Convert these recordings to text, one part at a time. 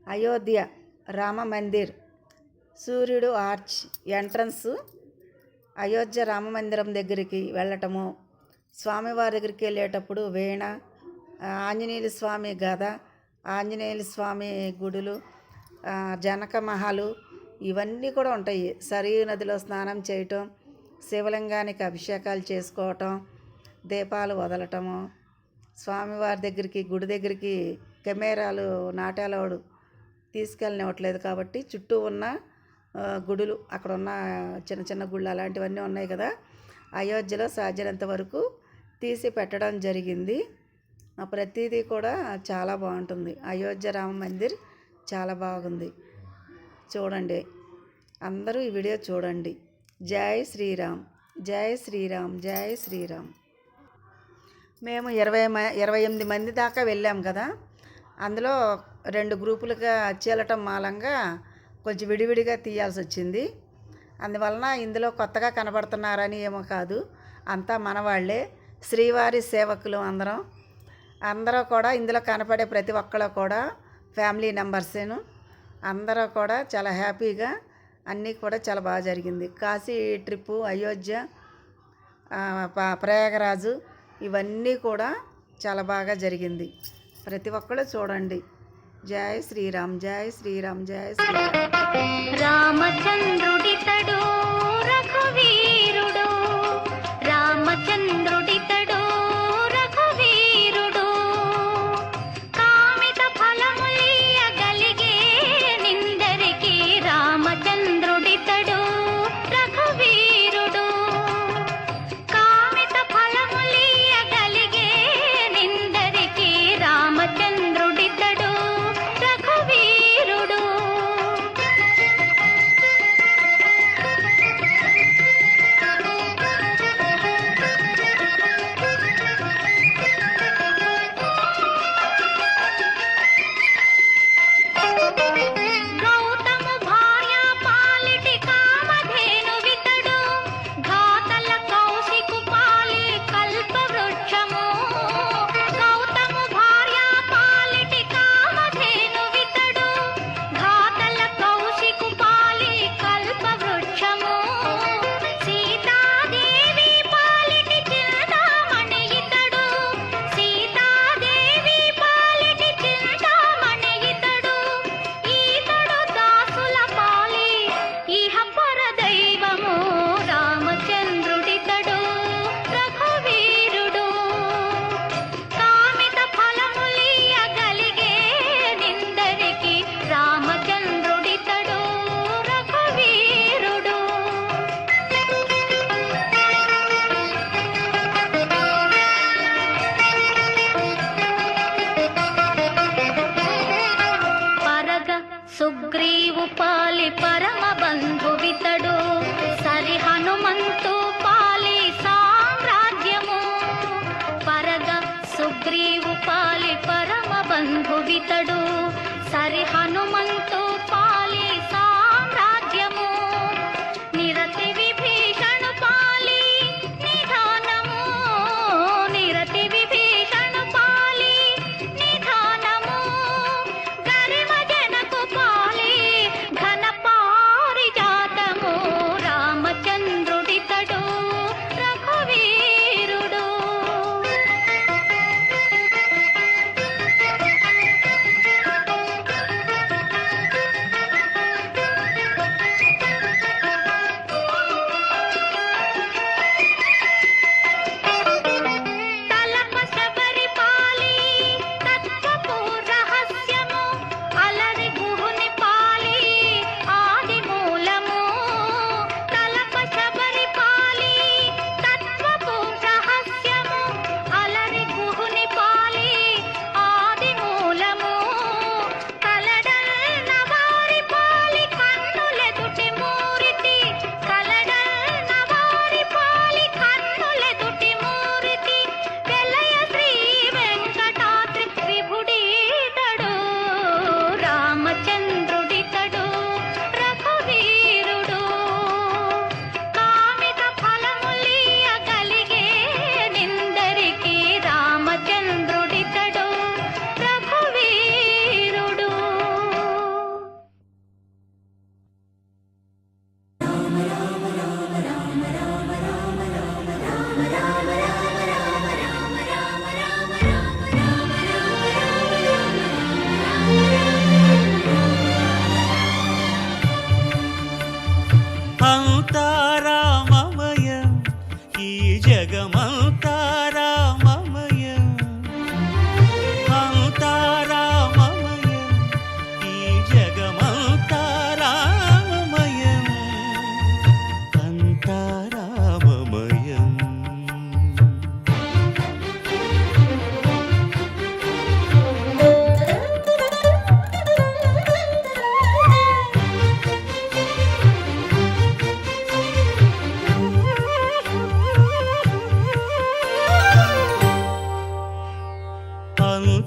అయోధ్య రామ మందిర్ సూర్యుడు arch entrance Ayodhya Rama మందిరం దగ్గరికి వెళ్ళటము, స్వామివారి దగ్గరికి వెళ్ళేటప్పుడు వీణ, ఆంజనేయుల స్వామి గద, ఆంజనేయుల స్వామి గుడులు, జనక మహలు ఇవన్నీ కూడా ఉంటాయి. సరియు నదిలో స్నానం చేయటం, శివలింగానికి అభిషేకాలు చేసుకోవటం, దీపాలు వదలటము, స్వామివారి దగ్గరికి గుడి దగ్గరికి కెమెరాలు నాటాలోడు తీసుకెళ్ళనివ్వట్లేదు కాబట్టి చుట్టూ ఉన్న గుడులు అక్కడ ఉన్న చిన్న చిన్న గుళ్ళు అలాంటివన్నీ ఉన్నాయి కదా, అయోధ్యలో సాధ్యమైనంత వరకు తీసి పెట్టడం జరిగింది. ప్రతిదీ కూడా చాలా బాగుంటుంది. అయోధ్య రామ మందిర్ చాలా బాగుంది. చూడండి, అందరూ ఈ వీడియో చూడండి. జై శ్రీరామ్, జై శ్రీరామ్, జై శ్రీరామ్. మేము 28 మంది దాకా వెళ్ళాం కదా, అందులో 2 గ్రూపులుగా చీలటం మూలంగా కొంచెం విడివిడిగా తీయాల్సి వచ్చింది. అందువలన ఇందులో కొత్తగా కనబడుతున్నారని ఏమో కాదు, అంతా మనవాళ్లే, శ్రీవారి సేవకులు అందరూ కూడా ఇందులో కనపడే ప్రతి ఒక్కళ్ళు కూడా ఫ్యామిలీ మెంబర్సేను. అందరూ కూడా చాలా హ్యాపీగా అన్నీ కూడా చాలా బాగా జరిగింది. కాశీ ట్రిప్పు, అయోధ్య, ప్రయాగరాజు ఇవన్నీ కూడా చాలా బాగా జరిగింది. ప్రతి ఒక్కళ్ళు చూడండి. జై శ్రీరామ్, జై శ్రీరామ్, జై శ్రీరామ్. రామచంద్రుడితడు రఘువీరుడు, రామచంద్రుడితడు రఘువీరుడు, కామిత ఫలములియగలిగే నిందరికి రామచంద్రుడితడు రఘువీరుడు, కామిత ఫలములియగలిగే నిందరికి రామచంద్రుడితడు రఘువీరుడు. గౌతము భార్య పాలిటి కామధేనువితడు, ఘాతల కౌశికు పాలి కల్పవృక్షము, గౌతము భార్య పాలిటి కామధేనువితడు, ఘాతల కౌశికు పాలి కల్పవృక్షము, సీతాదేవి పాలిటి చింతామణి ఇతడు, సీతాదేవి పాలిటి చింతామణి ఇతడు, ఈతడు దాసుల పాలి ఇహ పరదైవము, రామచంద్రుడితడు రఘువీరుడు, కామిత ఫలములియగలిగే నిందరికి రామచంద్రుడితడు రఘువీరుడు. పరగ సుగ్రీవు పాలి పరమ బంధువితడు, సరి హనుమంతు పాలి సామ్రాజ్యము, పరగ సుగ్రీవు పాలి పరమ బంధువితడు, సరి హనుమంతు పాలి సామ్రాజ్యము, నిరతి విభీషణు పాలి నిధానము, నిరతి విభీషణు పాలి నిధానము, గరిమ జనకు పాలి ఘన పారిజాతము, రామచంద్రుడితడు రఘువీరుడు.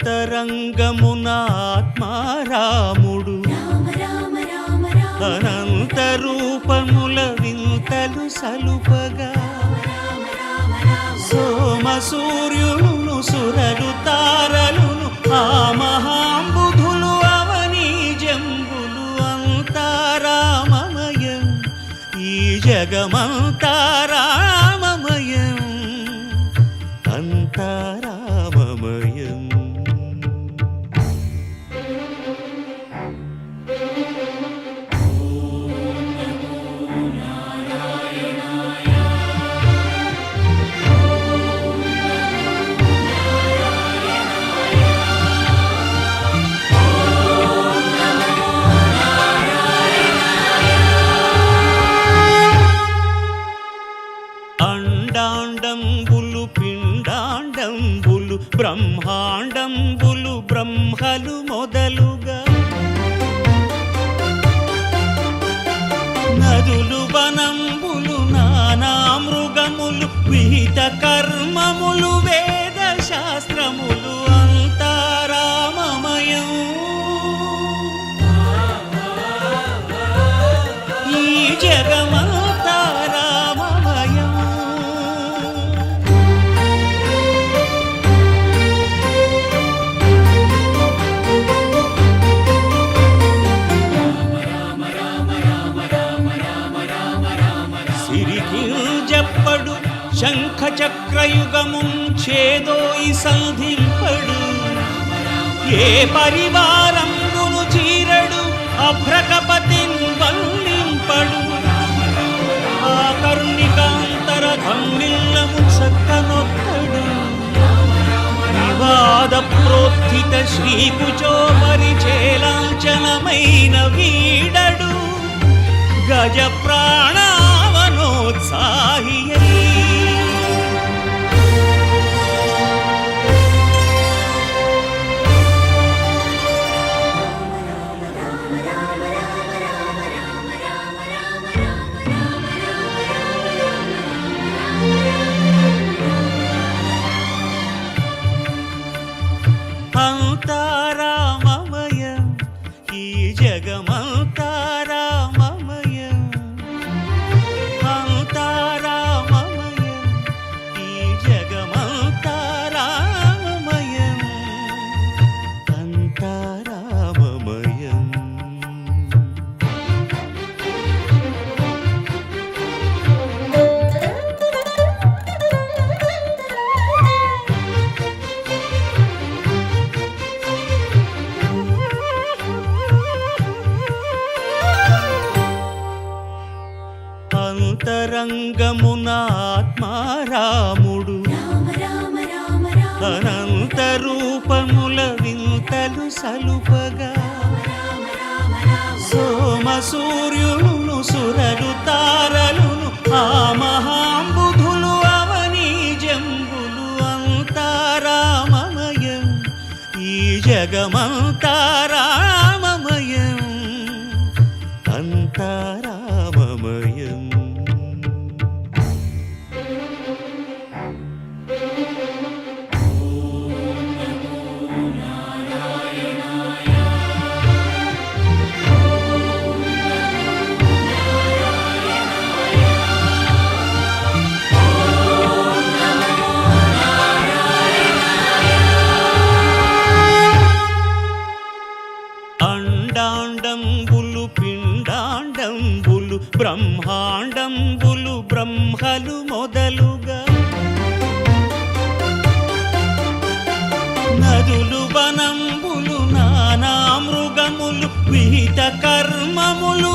అంతరంగమున ఆత్మారాముడు అనంత రూపముల వింతలు సలుపగా సోమ సూర్యులను సురలు తారలును ఆ మహాంబుధులు అవనీ జంబులు అంతారామమయం ఈ జగమంతారామమయం అంతారామమయం. అండాండంబులు పిండాండంబులు బ్రహ్మాండంబులు బ్రహ్మలు మొదలుగా నదులు వనంబులు నానా మృగములు విహిత కర్మములు వేద శాస్త్రములు అంతారామమయం ఈ జగమంతారామమయం. సిరికింజప్పడు శంఖ చక్రయుగమున్ చేదోయి సంధింపడు ఏ పరివారంబును చీరడు అభ్రకపతిన్ వల్లింపడు ఆ కర్ణికాంతర ధమ్మిల్లము చక్కనొత్తడు వివాద ప్రోత్థిత శ్రీకుచో పరిచేలాంచనమైన వీడడు గజ ప్రాణావనోత్సాహియై అంతారామమయం ఈ జగమంతారామమయం అంతారామమయం ఈ జగమంతారామమయం అంతారామమయం. అంతరంగమున ఆత్మారాముడు అనంత రూపముల వింతలు సలుపగా సోమ సూర్యులను సురలు తారలును ఆ మహాంబుధులు అవనీ జంబులు అంతారామమయం ఈ జగమంతారామమయం అంతారామమయం. అండాండంబులు పిండాండంబులు బ్రహ్మాండంబులు బ్రహ్మలు మొదలుగా నదులు వనంబులు నానా మృగములు విహిత కర్మములు